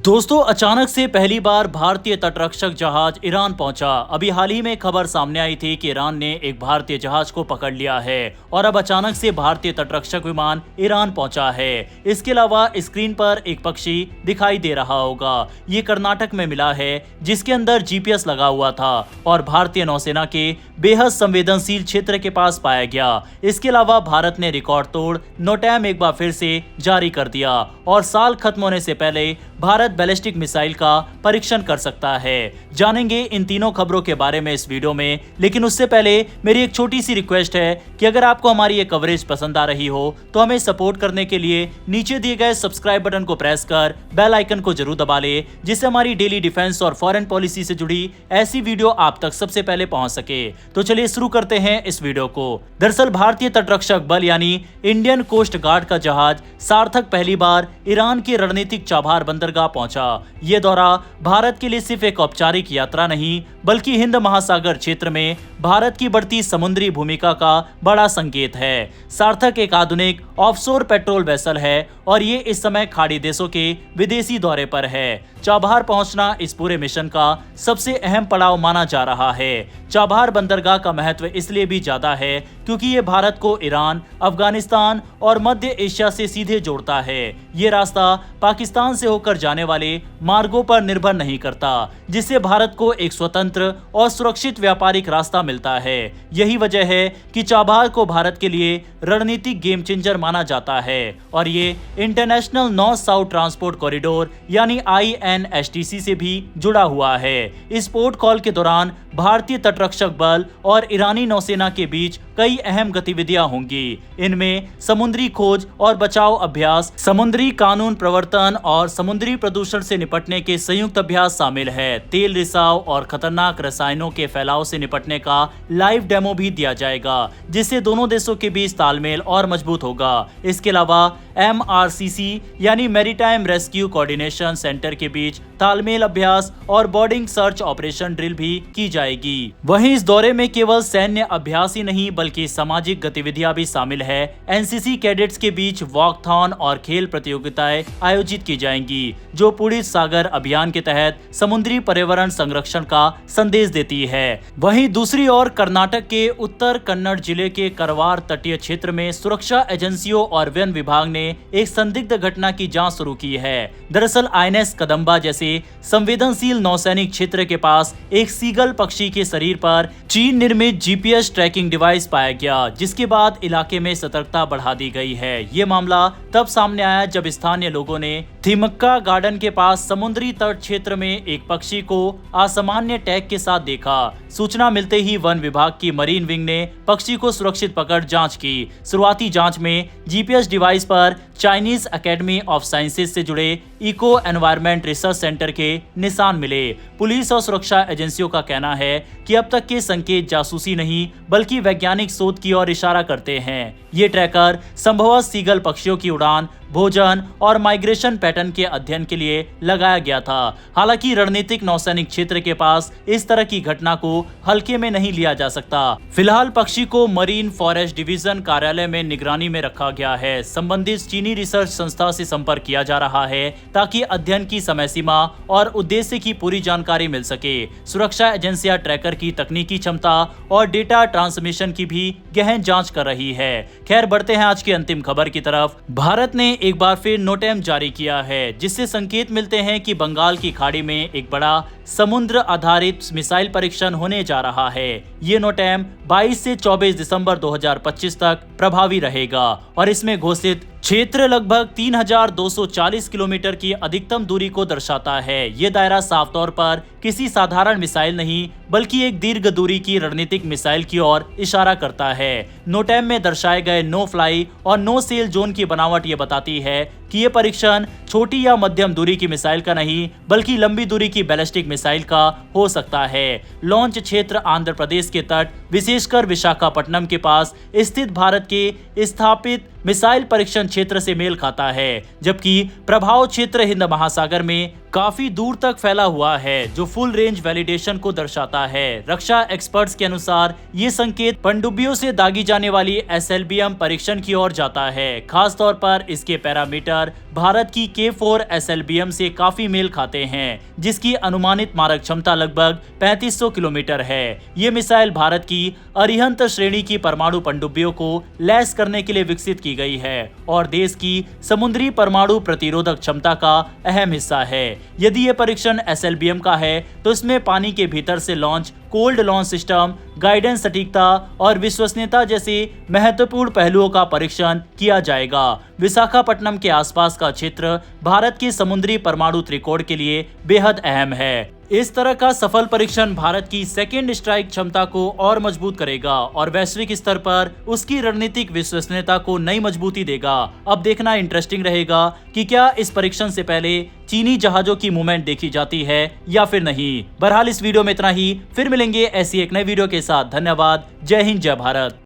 दोस्तों, अचानक से पहली बार भारतीय तटरक्षक जहाज ईरान पहुंचा। अभी हाल ही में खबर सामने आई थी कि ईरान ने एक भारतीय जहाज को पकड़ लिया है और अब अचानक से भारतीय तटरक्षक विमान ईरान पहुंचा है। इसके अलावा स्क्रीन पर एक पक्षी दिखाई दे रहा होगा। ये कर्नाटक में मिला है, जिसके अंदर जीपीएस लगा हुआ था और भारतीय नौसेना के बेहद संवेदनशील क्षेत्र के पास पाया गया। इसके अलावा भारत ने रिकॉर्ड तोड़ नोटैम एक बार फिर से जारी कर दिया और साल खत्म होने से पहले भारत बैलिस्टिक मिसाइल का परीक्षण कर सकता है। जानेंगे इन तीनों खबरों के बारे में इस वीडियो में, लेकिन उससे पहले मेरी एक छोटी सी रिक्वेस्ट है कि अगर आपको हमारी ये कवरेज पसंद आ रही हो तो हमें सपोर्ट करने के लिए नीचे दिए गए सब्सक्राइब बटन को प्रेस कर बेल आइकन को जरूर दबा ले, जिससे हमारी डेली डिफेंस और फॉरेन पॉलिसी से जुड़ी ऐसी वीडियो आप तक सबसे पहले पहुंच सके। तो चलिए शुरू करते हैं इस वीडियो को। दरअसल भारतीय तटरक्षक बल यानी इंडियन कोस्ट गार्ड का जहाज सार्थक पहली बार ईरान के रणनीतिक चाबहार बंदरगाह पहुंचा। ये दौरा भारत के लिए सिर्फ एक औपचारिक यात्रा नहीं, बल्कि हिंद महासागर क्षेत्र में भारत की बढ़ती समुद्री भूमिका का बड़ा संकेत है। सार्थक एक आधुनिक ऑफशोर पेट्रोल वेसल है और ये इस समय खाड़ी देशों के विदेशी दौरे पर है। चाबहार पहुंचना इस पूरे मिशन का सबसे अहम पड़ाव माना जा रहा है। चाबहार बंदरगाह का महत्व इसलिए भी ज्यादा है क्योंकि ये भारत को ईरान, अफगानिस्तान और मध्य एशिया से सीधे जोड़ता है। ये रास्ता पाकिस्तान से होकर जाने वाले मार्गों पर निर्भर नहीं करता, जिससे भारत को एक स्वतंत्र और सुरक्षित व्यापारिक रास्ता मिलता है। यही वजह है कि चाबहार को भारत के लिए रणनीतिक गेम चेंजर माना जाता है और ये international north south transport corridor यानी INSTC से भी जुड़ा हुआ है। इस पोर्ट कॉल के दौरान भारतीय तटरक्षक बल और ईरानी नौसेना के बीच कई अहम गतिविधियां होंगी। इनमें समुद्री खोज और बचाव अभ्यास, समुद्री कानून प्रवर्तन और समुद्री प्रदूषण से निपटने के संयुक्त अभ्यास शामिल है। तेल रिसाव और खतरनाक रसायनों के फैलाव से निपटने का लाइव डेमो भी दिया जाएगा, जिससे दोनों देशों के बीच तालमेल और मजबूत होगा। इसके अलावा MRCC यानी मैरीटाइम रेस्क्यू कोऑर्डिनेशन सेंटर के बीच तालमेल अभ्यास और बोर्डिंग सर्च ऑपरेशन ड्रिल भी की जाएगी। वहीं इस दौरे में केवल सैन्य अभ्यास ही नहीं बल्कि सामाजिक गतिविधियां भी शामिल है। NCC कैडेट्स के बीच वॉकथॉन और खेल प्रतियोगिताएं आयोजित की जाएंगी, जो पूरी सागर अभियान के तहत समुद्री पर्यावरण संरक्षण का संदेश देती है। वहीं दूसरी ओर कर्नाटक के उत्तर कन्नड़ जिले के करवार तटीय क्षेत्र में सुरक्षा एजेंसियों और वन विभाग ने एक संदिग्ध घटना की जांच शुरू की है। दरअसल INS कदम्बा जैसे संवेदनशील नौसैनिक क्षेत्र के पास एक सीगल पक्षी के शरीर पर चीन निर्मित GPS ट्रैकिंग डिवाइस पाया गया, जिसके बाद इलाके में सतर्कता बढ़ा दी गई है। ये मामला तब सामने आया जब स्थानीय लोगों ने थिमक्का गार्डन के पास समुद्री तट क्षेत्र में एक पक्षी को असामान्य टैग के साथ देखा। सूचना मिलते ही वन विभाग की मरीन विंग ने पक्षी को सुरक्षित पकड़ जांच की। शुरुआती जांच में GPS डिवाइस पर चाइनीज एकेडमी ऑफ साइंसेज से जुड़े इको एनवायरमेंट रिसर्च सेंटर के निशान मिले। पुलिस और सुरक्षा एजेंसियों का कहना है कि अब तक के संकेत जासूसी नहीं बल्कि वैज्ञानिक शोध की ओर इशारा करते हैं। ये ट्रैकर संभवतः सीगल पक्षियों की उड़ान, भोजन और माइग्रेशन पैटर्न के अध्ययन के लिए लगाया गया था। हालांकि रणनीतिक नौसैनिक क्षेत्र के पास इस तरह की घटना को हल्के में नहीं लिया जा सकता। फिलहाल पक्षी को मरीन फॉरेस्ट डिवीजन कार्यालय में निगरानी में रखा गया है। संबंधित चीनी रिसर्च संस्था से संपर्क किया जा रहा है ताकि अध्ययन की समय सीमा और उद्देश्य की पूरी जानकारी मिल सके। सुरक्षा एजेंसियां ट्रैकर की तकनीकी क्षमता और डेटा ट्रांसमिशन की भी गहन जांच कर रही है। खैर, बढ़ते हैं आज की अंतिम खबर की तरफ। भारत ने एक बार फिर नोटैम जारी किया है, जिससे संकेत मिलते हैं कि बंगाल की खाड़ी में एक बड़ा समुद्र आधारित मिसाइल परीक्षण होने जा रहा है। ये नोटैम 22 से 24 दिसंबर 2025 तक प्रभावी रहेगा और इसमें घोषित क्षेत्र लगभग 3240 किलोमीटर की अधिकतम दूरी को दर्शाता है। ये दायरा साफ तौर पर किसी साधारण मिसाइल नहीं बल्कि एक दीर्घ दूरी की रणनीतिक मिसाइल की ओर इशारा करता है। नोटैम में दर्शाए गए नो फ्लाई और नो सेल जोन की बनावट ये बताती है कि ये परीक्षण छोटी या मध्यम दूरी की मिसाइल का नहीं बल्कि लंबी दूरी की बैलिस्टिक मिसाइल का हो सकता है। लॉन्च क्षेत्र आंध्र प्रदेश के तट, विशेषकर विशाखापट्टनम के पास स्थित भारत के स्थापित मिसाइल परीक्षण क्षेत्र से मेल खाता है, जबकि प्रभाव क्षेत्र हिंद महासागर में काफी दूर तक फैला हुआ है, जो फुल रेंज वैलिडेशन को दर्शाता है। रक्षा एक्सपर्ट्स के अनुसार ये संकेत पनडुब्बियों से दागी जाने वाली SLBM परीक्षण की ओर जाता है। खास तौर पर इसके पैरामीटर भारत की K4 SLBM से काफी मेल खाते हैं, जिसकी अनुमानित मारक क्षमता लगभग 3500 किलोमीटर है। ये मिसाइल भारत की अरिहंत श्रेणी की परमाणु पनडुब्बियों को लैस करने के लिए विकसित की गई है और देश की समुद्री परमाणु प्रतिरोधक क्षमता का अहम हिस्सा है। यदि ये परीक्षण SLBM का है तो इसमें पानी के भीतर से launch, cold launch system, guidance, सटीकता और विश्वसनीयता जैसे महत्वपूर्ण पहलुओं का परीक्षण किया जाएगा। विशाखापट्टनम के आसपास का क्षेत्र भारत के समुद्री परमाणु त्रिकोण के लिए बेहद अहम है। इस तरह का सफल परीक्षण भारत की सेकेंड स्ट्राइक क्षमता को और मजबूत करेगा और वैश्विक स्तर पर उसकी रणनीतिक विश्वसनीयता को नई मजबूती देगा। अब देखना इंटरेस्टिंग रहेगा कि क्या इस परीक्षण से पहले चीनी जहाजों की मूवमेंट देखी जाती है या फिर नहीं। बहरहाल इस वीडियो में इतना ही, फिर मिलेंगे ऐसी एक नई वीडियो के साथ। धन्यवाद। जय हिंद, जय भारत।